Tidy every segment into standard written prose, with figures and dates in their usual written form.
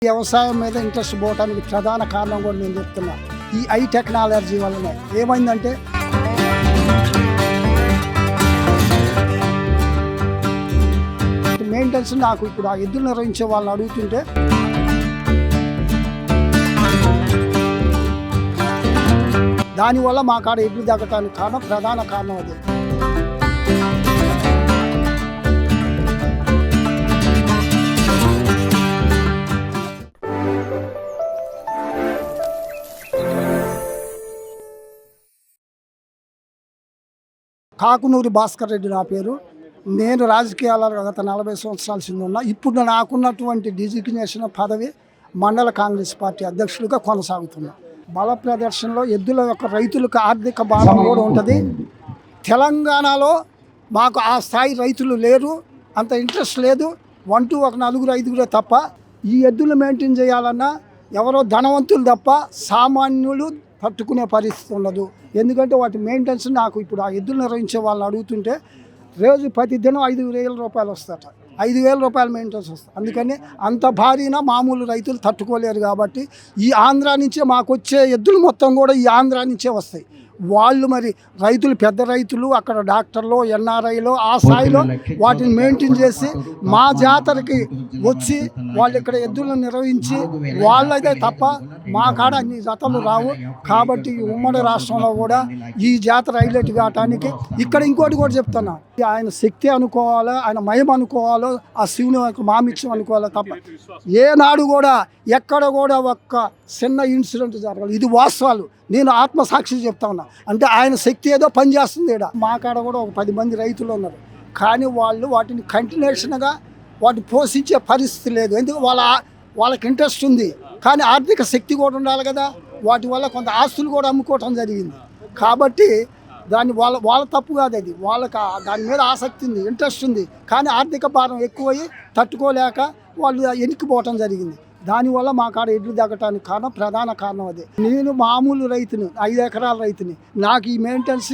వ్యవసాయం మీద ఇంట్రెస్ట్ పోవడానికి ప్రధాన కారణం కూడా నేను చెప్తున్నా. ఈ ఐ టెక్నాలజీ వల్లనే ఏమైందంటే మెయింటెనెన్స్ నాకు ఇప్పుడు ఆ ఎద్దులు నిర్వహించే వాళ్ళని అడుగుతుంటే దానివల్ల మా కాడ ఎడ్లు తగ్గటానికి కారణం ప్రధాన కారణం అదే. కాకునూరి భాస్కర్ రెడ్డి నా పేరు. నేను రాజకీయాలలో గత 40 సంవత్సరాల కింద ఉన్నా. ఇప్పుడు నాకున్నటువంటి డిజిగ్నేషన్ పదవి మండల కాంగ్రెస్ పార్టీ అధ్యక్షుడిగా కొనసాగుతున్నా. బల ప్రదర్శనలో ఎద్దుల యొక్క రైతులకు ఆర్థిక భారం కూడా ఉంటుంది. తెలంగాణలో మాకు ఆ స్థాయి రైతులు లేరు, అంత ఇంట్రెస్ట్ లేదు. 1 to 1 4 5 తప్ప ఈ ఎద్దులు మెయింటైన్ చేయాలన్నా ఎవరో ధనవంతులు తప్ప సామాన్యులు పట్టుకునే పరిస్థితి ఉండదు. ఎందుకంటే వాటి మెయింటెనెన్స్ నాకు ఇప్పుడు ఆ ఎద్దులు నిర్వహించే వాళ్ళని అడుగుతుంటే రోజు ప్రతి దినం 5,000 రూపాయలు వస్తాట. 5,000 రూపాయలు మెయింటెనెన్స్ వస్తుంది. అందుకని అంత భారీన మామూలు రైతులు తట్టుకోలేరు. కాబట్టి ఈ ఆంధ్రా నుంచే మాకు వచ్చే ఎద్దులు మొత్తం కూడా ఈ ఆంధ్రా నుంచే వస్తాయి. వాళ్ళు మరి రైతులు పెద్ద రైతులు అక్కడ డాక్టర్లు ఎన్ఆర్ఐలో ఆ స్థాయిలో వాటిని మెయింటైన్ చేసి మా జాతరకి వచ్చి వాళ్ళు ఇక్కడ ఎద్దులను నిర్వహించి వాళ్ళదే తప్ప మా కాడ అన్ని జతలు రావు. కాబట్టి ఉమ్మడి రాష్ట్రంలో కూడా ఈ జాతర హైలైట్ కావటానికి ఇక్కడ ఇంకోటి కూడా చెప్తున్నా, ఆయన శక్తి అనుకోవాలో ఆయన మహిమ అనుకోవాలో ఆ శివుని మామిత్యం అనుకోవాలో తప్ప ఏనాడు కూడా ఎక్కడ కూడా ఒక్క చిన్న ఇన్సిడెంట్ జరగాలి. ఇది వాస్తవాలు, నేను ఆత్మసాక్షి చెప్తా ఉన్నా. అంటే ఆయన శక్తి ఏదో పనిచేస్తుంది. ఇక్కడ మా కాడ కూడా ఒక 10 మంది రైతులు ఉన్నారు. కానీ వాళ్ళు వాటిని కంటిన్యూషన్గా వాటిని పోషించే పరిస్థితి లేదు. ఎందుకు వాళ్ళకి ఇంట్రెస్ట్ ఉంది, కానీ ఆర్థిక శక్తి కూడా ఉండాలి కదా. వాటి వల్ల కొంత ఆస్తులు కూడా అమ్ముకోవటం జరిగింది. కాబట్టి దాన్ని వాళ్ళ తప్పు కాదు, అది వాళ్ళకి దాని మీద ఆసక్తి ఉంది, ఇంట్రెస్ట్ ఉంది. కానీ ఆర్థిక భారం ఎక్కువయ్యి తట్టుకోలేక వాళ్ళు ఎనికిపోవటం జరిగింది. దానివల్ల మా కాడ ఎడ్లు తగ్గటానికి కారణం ప్రధాన కారణం అదే. నేను మామూలు రైతుని, 5 ఎకరాల రైతుని. నాకు ఈ మెయింటెనెన్స్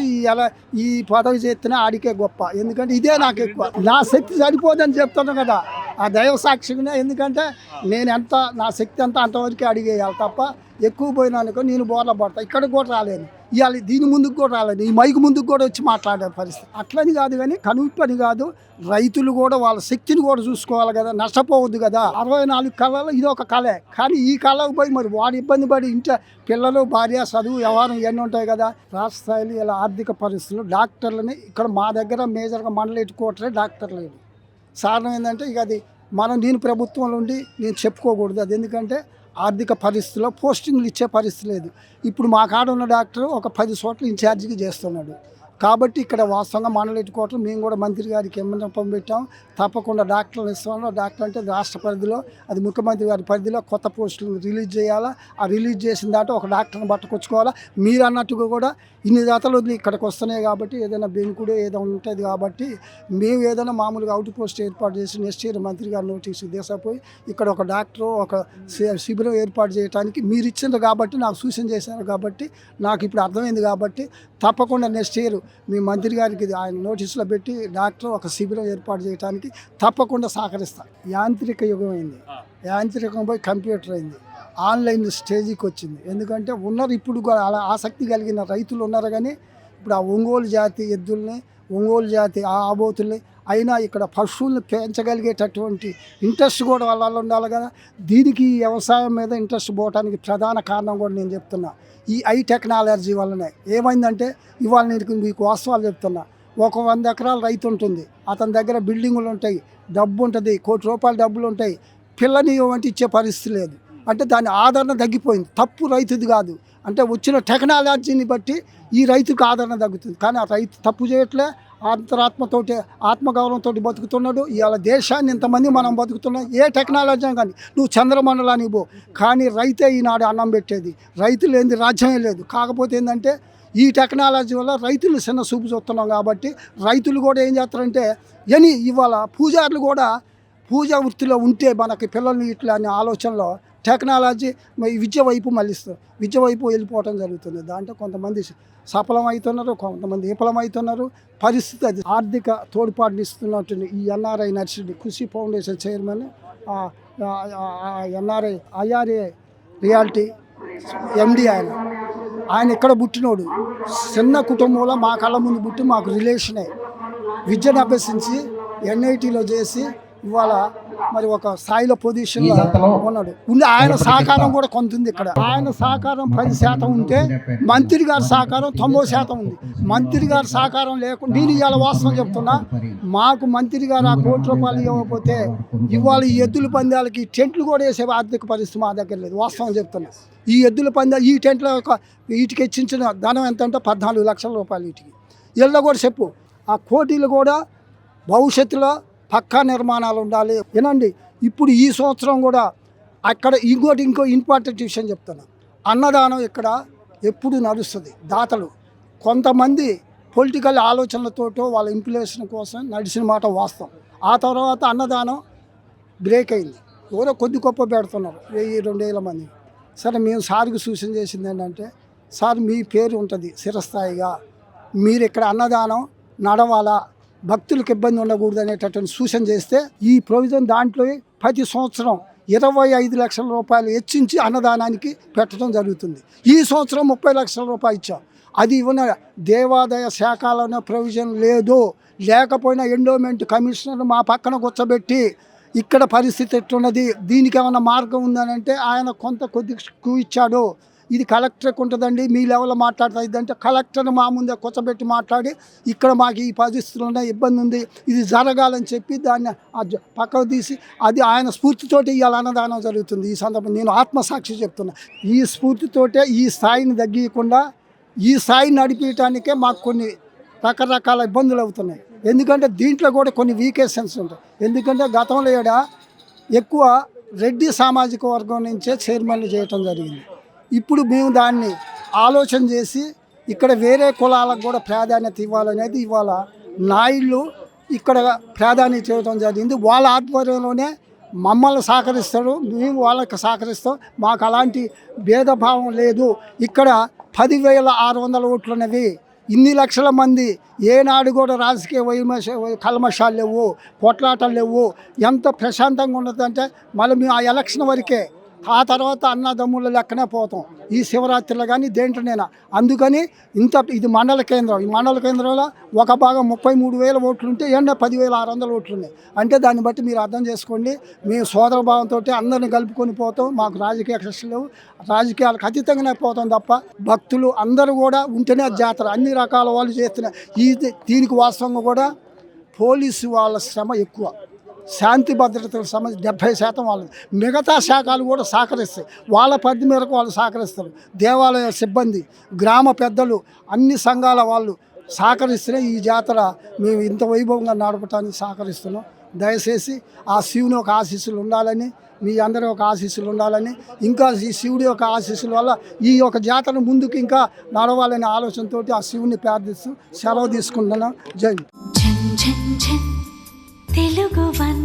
ఈ పదవి చేస్తేనే ఆడికే గొప్ప. ఎందుకంటే ఇదే నాకు ఎక్కువ. నా శక్తి సరిపోదని చెప్తున్నాను కదా ఆ దైవ సాక్షిగానే. ఎందుకంటే నేను నా శక్తి అంతవరకే అడిగేయాలి తప్ప ఎక్కువ పోయినానుకో నేను బోర్ల పడతా. ఇక్కడ కూడా రాలేను, ఇవాళ దీని ముందుకు కూడా రాలేను, ఈ మైకు ముందుకు కూడా వచ్చి మాట్లాడే పరిస్థితి. అట్లని కాదు, కానీ కనుపని కాదు. రైతులు కూడా వాళ్ళ శక్తిని కూడా చూసుకోవాలి కదా, నష్టపోవద్దు కదా. 64 కళలు ఇది ఒక కళే. కానీ ఈ కళకు పోయి మరి వాడు ఇబ్బంది పడి ఇంట్లో పిల్లలు భార్య చదువు వ్యవహారం ఇవన్నీ ఉంటాయి కదా. రాష్ట్ర స్థాయిలో ఇలా ఆర్థిక పరిస్థితులు డాక్టర్లని ఇక్కడ మా దగ్గర మేజర్గా మండలి ఎట్టుకోవట్లే డాక్టర్లు లేదు. కారణం ఏంటంటే ఇక అది నేను ప్రభుత్వంలో ఉండి నేను చెప్పుకోకూడదు. అది ఎందుకంటే ఆర్థిక పరిస్థితిలో పోస్టింగ్లు ఇచ్చే పరిస్థితి లేదు. ఇప్పుడు మా కాడ ఉన్న డాక్టర్ ఒక 10 చోట్ల ఇన్ఛార్జిగా చేస్తున్నాడు. కాబట్టి ఇక్కడ వాస్తవంగా మండలెట్టుకోవటం మేము కూడా మంత్రి గారికి ఎమ్మెల్యేపం పెట్టాం. తప్పకుండా డాక్టర్లు ఇస్తాము. డాక్టర్ అంటే రాష్ట్ర పరిధిలో, అది ముఖ్యమంత్రి గారి పరిధిలో కొత్త పోస్టులు రిలీజ్ చేయాలా. ఆ రిలీజ్ చేసిన దాంట్లో ఒక డాక్టర్ని పట్టుకొచ్చుకోవాలా. మీరు అన్నట్టుగా కూడా ఇన్ని జాతలు ఇక్కడికి వస్తున్నాయి కాబట్టి ఏదైనా బెంకుడే ఏదో ఉంటుంది. కాబట్టి మేము ఏదైనా మామూలుగా అవుట్ పోస్ట్ ఏర్పాటు చేసి నెక్స్ట్ ఇయర్ మంత్రి గారి నోటీసు తీసుకుపోయి ఇక్కడ ఒక డాక్టర్ ఒక శిబిరం ఏర్పాటు చేయడానికి మీరు ఇచ్చింది కాబట్టి, నాకు సూచన చేశారు కాబట్టి, నాకు ఇప్పుడు అర్థమైంది కాబట్టి తప్పకుండా నెక్స్ట్ ఇయర్ మీ మంత్రి గారికి ఆయన నోటీసులో పెట్టి డాక్టర్ ఒక శిబిరం ఏర్పాటు చేయడానికి తప్పకుండా సహకరిస్తాను. యాంత్రిక యుగం అయింది, యాంత్రికం పోయి కంప్యూటర్ అయింది, ఆన్లైన్ స్టేజీకి వచ్చింది. ఎందుకంటే ఉన్నారు ఇప్పుడు అలా ఆసక్తి కలిగిన రైతులు ఉన్నారు. కానీ ఇప్పుడు ఆ ఒంగోలు జాతి ఎద్దుల్ని, ఒంగోలు జాతి ఆబోతుల్ని అయినా ఇక్కడ పశువులను పెంచగలిగేటటువంటి ఇంట్రెస్ట్ కూడా వాళ్ళ ఉండాలి కదా. దీనికి వ్యవసాయం మీద ఇంట్రెస్ట్ పోవడానికి ప్రధాన కారణం కూడా నేను చెప్తున్నా, ఈ ఐ టెక్నాలజీ వల్లనే. ఏమైందంటే ఇవాళ నేను మీకు వాస్తవాలు చెప్తున్నా. ఒక 100 ఎకరాల రైతు ఉంటుంది, అతని దగ్గర బిల్డింగులు ఉంటాయి, డబ్బు ఉంటుంది, ₹1 కోటి డబ్బులు ఉంటాయి. పిల్లని వంటి ఇచ్చే పరిస్థితి లేదు. అంటే దాని ఆదరణ తగ్గిపోయింది. తప్పు రైతుది కాదు, అంటే వచ్చిన టెక్నాలజీని బట్టి ఈ రైతుకు ఆదరణ తగ్గుతుంది. కానీ ఆ రైతు తప్పు చేయట్లే, అంతరాత్మతోటి ఆత్మగౌరవంతో బతుకుతున్నాడు. ఇవాళ దేశాన్ని ఇంతమంది మనం బతుకుతున్నాం. ఏ టెక్నాలజీ కానీ నువ్వు చంద్రమండలానికి పో, కానీ రైతే ఈనాడు అన్నం పెట్టేది. రైతు లేనిది రాజ్యమే లేదు. కాకపోతే ఏంటంటే ఈ టెక్నాలజీ వల్ల రైతులు చిన్న చూపు చూస్తున్నాం. కాబట్టి రైతులు కూడా ఏం చేస్తారంటే ఇవాళ పూజారులు కూడా పూజా వృత్తిలో ఉంటే మనకి పిల్లల్ని ఇట్లా అనే ఆలోచనలో టెక్నాలజీ విద్య వైపు మళ్ళిస్తారు, విద్య వైపు వెళ్ళిపోవటం జరుగుతుంది. దాంట్లో కొంతమంది సఫలమవుతున్నారు, కొంతమంది విఫలమవుతున్నారు. పరిస్థితి అది. ఆర్థిక తోడ్పాటుని ఇస్తున్నట్టు ఈ NRI nursery Krishi foundation chairman NRI IRA reality MD ఆయన ఇక్కడ పుట్టినోడు. చిన్న కుటుంబంలో మా కళ్ళ ముందు పుట్టి మాకు రిలేషనే. విద్యను అభ్యసించి ఎన్ఐటీలో చేసి ఇవాళ మరి ఒక స్థాయిలో పొజిషన్లో ఉన్నాడు. ఆయన సహకారం కూడా కొంత ఉంది ఇక్కడ. ఆయన సహకారం 10% ఉంటే మంత్రి గారి సహకారం 90% ఉంది. మంత్రి గారి సహకారం లేకుండా నేను ఇవాళ వాస్తవం చెప్తున్నా, మాకు మంత్రి గారు ఆ ₹1 ఇవ్వకపోతే ఇవాళ ఈ ఎద్దుల పందాలకి టెంట్లు కూడా వేసే ఆర్థిక పరిస్థితి మా దగ్గర లేదు. వాస్తవం చెప్తున్నా. ఈ ఎద్దుల పందాలు ఈ టెంట్లో వీటికి ఇచ్చిన ధనం ఎంత అంటే ₹14 లక్షల వీటికి. వీళ్ళ కూడా చెప్పు, ఆ కోటీలు కూడా భవిష్యత్తులో పక్కా నిర్మాణాలు ఉండాలి. వినండి, ఇప్పుడు ఈ సంవత్సరం కూడా అక్కడ ఇంకో ఇంపార్టెంట్ విషయం చెప్తాను. అన్నదానం ఇక్కడ ఎప్పుడు నడుస్తుంది. దాతలు కొంతమంది పొలిటికల్ ఆలోచనలతోటో వాళ్ళ ఇంప్లికేషన్ కోసం నడిచిన మాట వాస్తవం. ఆ తర్వాత అన్నదానం బ్రేక్ అయింది. ఎవరో కొద్ది గొప్ప పెడుతున్నారు, 1000-2000 మంది. సరే, మేము సార్కి సూచన చేసింది ఏంటంటే, సార్ మీ పేరు ఉంటుంది చిరస్థాయిగా, మీరు ఇక్కడ అన్నదానం నడవాలా, భక్తులకు ఇబ్బంది ఉండకూడదు అనేటటువంటి సూచన చేస్తే ఈ ప్రొవిజన్ దాంట్లో ప్రతి సంవత్సరం 25 లక్షల హెచ్చించి అన్నదానానికి పెట్టడం జరుగుతుంది. ఈ సంవత్సరం 30 లక్షల ఇచ్చాం. అది ఇవ్వన దేవాదాయ శాఖలోనే ప్రొవిజన్ లేదు. లేకపోయినా ఎండోమెంట్ కమిషనర్ మా పక్కన కూర్చోబెట్టి ఇక్కడ పరిస్థితి ఎట్లున్నది, దీనికి ఏమైనా మార్గం ఉందని అంటే ఆయన కొద్ది ఇచ్చాడు. ఇది కలెక్టర్కి ఉంటుందండి, మీ లెవెల్లో మాట్లాడుతుంది అంటే కలెక్టర్ని మా ముందే కూర్చోబెట్టి మాట్లాడి ఇక్కడ మాకు ఈ పరిస్థితుల్లో ఇబ్బంది ఉంది, ఇది జరగాలని చెప్పి దాన్ని పక్కకు తీసి అది ఆయన స్ఫూర్తితోటి ఇవాళ అన్నదానం జరుగుతుంది. ఈ సందర్భం నేను ఆత్మసాక్షి చెప్తున్నా. ఈ స్ఫూర్తితోటే ఈ స్థాయిని తగ్గియకుండా ఈ స్థాయిని నడిపించడానికే మాకు కొన్ని రకరకాల ఇబ్బందులు అవుతున్నాయి. ఎందుకంటే దీంట్లో కూడా కొన్ని వీకెన్సీస్ ఉంటాయి. ఎందుకంటే గతంలో ఎక్కువ రెడ్డి సామాజిక వర్గం నుంచే చైర్మన్లు చేయటం జరిగింది. ఇప్పుడు మేము దాన్ని ఆలోచన చేసి ఇక్కడ వేరే కులాలకు కూడా ప్రాధాన్యత ఇవ్వాలనేది ఇవాళ నాయుళ్ళు ఇక్కడ ప్రాధాన్యత ఇవ్వడం జరిగింది. వాళ్ళ ఆధ్వర్యంలోనే మమ్మల్ని సహకరిస్తారు, మేము వాళ్ళకి సహకరిస్తాం. మాకు అలాంటి భేదభావం లేదు. ఇక్కడ 10,600 ఓట్లున్నవి. ఇన్ని లక్షల మంది ఏనాడు కూడా రాజకీయ కల్మషాలు లేవు, కొట్లాటలు లేవు. ఎంత ప్రశాంతంగా ఉన్నదంటే మళ్ళీ మేము ఆ ఎలక్షన్ వరకే, ఆ తర్వాత అన్నదమ్ముల లెక్కనే పోతాం. ఈ శివరాత్రిలో కానీ దేంట్లోనైనా. అందుకని ఇది మండల కేంద్రం. ఈ మండల కేంద్రంలో ఒక భాగం 33,000 ఓట్లు ఉంటే 10,600 ఓట్లు ఉన్నాయి. అంటే దాన్ని బట్టి మీరు అర్థం చేసుకోండి. మేము సోదర భావంతో అందరిని కలుపుకొని పోతాం. మాకు రాజకీయ కక్షలు లేవు, రాజకీయాలకు అతీతంగానే పోతాం తప్ప భక్తులు అందరూ కూడా ఉంటేనే జాతర. అన్ని రకాల వాళ్ళు చేస్తున్నారు. దీనికి వాస్తవంగా కూడా పోలీసు వాళ్ళ శ్రమ ఎక్కువ, శాంతి భద్రతలకు సంబంధించి 70% వాళ్ళు. మిగతా శాఖలు కూడా సహకరిస్తాయి, వాళ్ళ పరిధి మేరకు వాళ్ళు సహకరిస్తారు. దేవాలయ సిబ్బంది, గ్రామ పెద్దలు, అన్ని సంఘాల వాళ్ళు సహకరిస్తేనే ఈ జాతర మేము ఇంత వైభవంగా నడపడానికి సహకరిస్తున్నాం. దయచేసి ఆ శివుని ఒక ఆశీస్సులు ఉండాలని, మీ అందరి ఒక ఆశీస్సులు ఉండాలని, ఇంకా ఈ శివుడి యొక్క ఆశీస్సుల వల్ల ఈ యొక్క జాతర ముందుకు ఇంకా నడవాలనే ఆలోచనతో ఆ శివుని ప్రార్థిస్తూ సెలవు తీసుకుంటున్నాం. జై తెలుగు వన్.